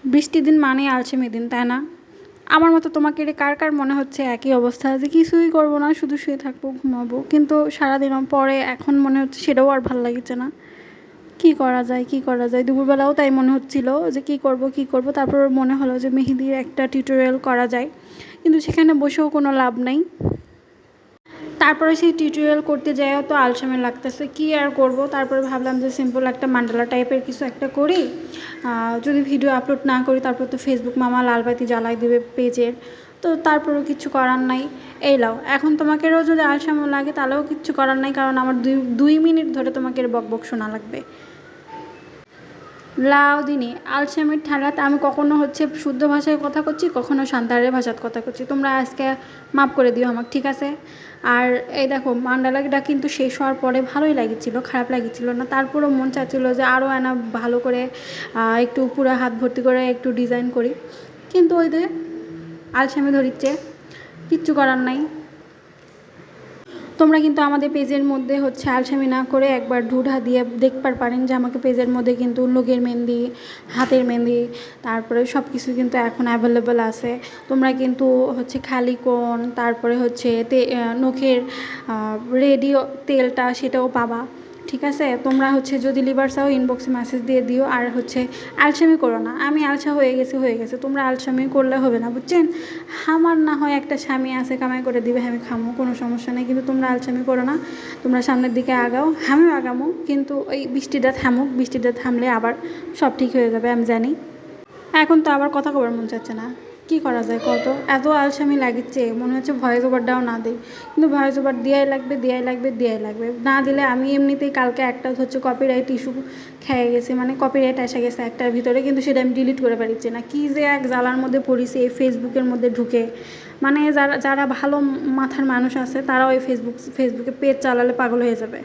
বৃষ্টির দিন মানে আলসেমি দিন, তাই না? আমার মতো তোমাকে কার কার মনে হচ্ছে একই অবস্থা, যে কিছুই করবো না, শুধু শুয়ে থাকবো, ঘুমাবো, কিন্তু সারাদিন পরে এখন মনে হচ্ছে সেটাও আর ভালো লাগছে না। কি করা যায়, কি করা যায়? দুপুরবেলাও তাই মনে হচ্ছিল যে কি করব, কি করব। তারপর মনে হলো যে মেহেদির একটা টিউটোরিয়াল করা যায়, কিন্তু সেখানে বসেও কোনো লাভ নাই। তারপরে সেই টিউটোরিয়াল করতে যাইও তো আলসেমি লাগতেছে, কি আর করব। তারপরে ভাবলাম যে সিম্পল একটা মান্ডালা টাইপের কিছু একটা করি, যদি ভিডিও আপলোড না করি তারপর তো ফেসবুক মামা লালবাতি জ্বালাই দেবে পেজের। তো তারপরেও কিচ্ছু করার নাই। এই লাও, এখন তোমাকেও যদি আলসেমি লাগে তাহলেও কিচ্ছু করার নাই, কারণ আমার 2 মিনিট ধরে তোমাকে বক বক শোনা লাগবে। লাউ দিনে আলসেমির ঠালাতে আমি কখনো শুদ্ধ ভাষায় কথা করছি, কখনো সান্তাহারের ভাষাত কথা করছি, তোমরা আজকে মাফ করে দিও আমাকে, ঠিক আছে? আর এই দেখো, মান্ডালাটা কিন্তু শেষ হওয়ার পরে ভালোই লাগছিল, খারাপ লাগছিল না। তারপরেও মন চাচ্ছিল যে আরও ভালো করে একটু পুরো হাত ভর্তি করে একটু ডিজাইন করি, কিন্তু ওই যে আলসেমি ধরিচ্ছে, কিচ্ছু করার নাই। তোমরা কিন্তু আমাদের পেজের মধ্যে আলসেমি না করে একবার ঢুঢা দিয়ে দেখবার পারেন যে আমাকে পেজের মধ্যে কিন্তু নখের মেহেন্দি, হাতের মেহেন্দি, তারপরে সব কিছু কিন্তু এখন অ্যাভেলেবেল আছে। তোমরা কিন্তু খালি কোণ, তারপরে নখের রেডিও তেলটা সেটাও পাবা, ঠিক আছে? তোমরা যদি লিভার চাও ইনবক্সে মেসেজ দিয়ে দিও। আর আলসেমি করো না, আমি আলসা হয়ে গেছে, তোমরা আলসেমি করলে হবে না, বুঝছেন? আমার না হয় একটা স্বামী আছে, কামাই করে দিবে, আমি খামো, কোনো সমস্যা নেই, কিন্তু তোমরা আলসেমি করো না। তোমরা সামনের দিকে আগাও, আমিও আগামো, কিন্তু ওই বৃষ্টিটা থামুক, বৃষ্টিটা থামলে আবার সব ঠিক হয়ে যাবে, আমি জানি। এখন তো আবার কথা কবার মন চাচ্ছে না, কি করা যায় কত? এত আলসেমি লাগিচ্ছে, মনে হচ্ছে ভয়েস ওভারটাও না দিই, কিন্তু ভয়েস ওভার দেওয়াই লাগবে, দেওয়াই লাগবে, দেওয়াই লাগবে। না দিলে আমি এমনিতেই কালকে একটা কপিরাইট ইস্যু খেয়ে গেছি, মানে কপিরাইট এসে গেছে একটার ভিতরে, কিন্তু সেটা আমি ডিলিট করে পারছি না। কি যে এক জ্বালার মধ্যে পড়িছি এই ফেসবুকের মধ্যে ঢুকে। মানে যারা যারা ভালো মাথার মানুষ আছে তারা ওই ফেসবুকে পেজ চালালে পাগল হয়ে যাবে।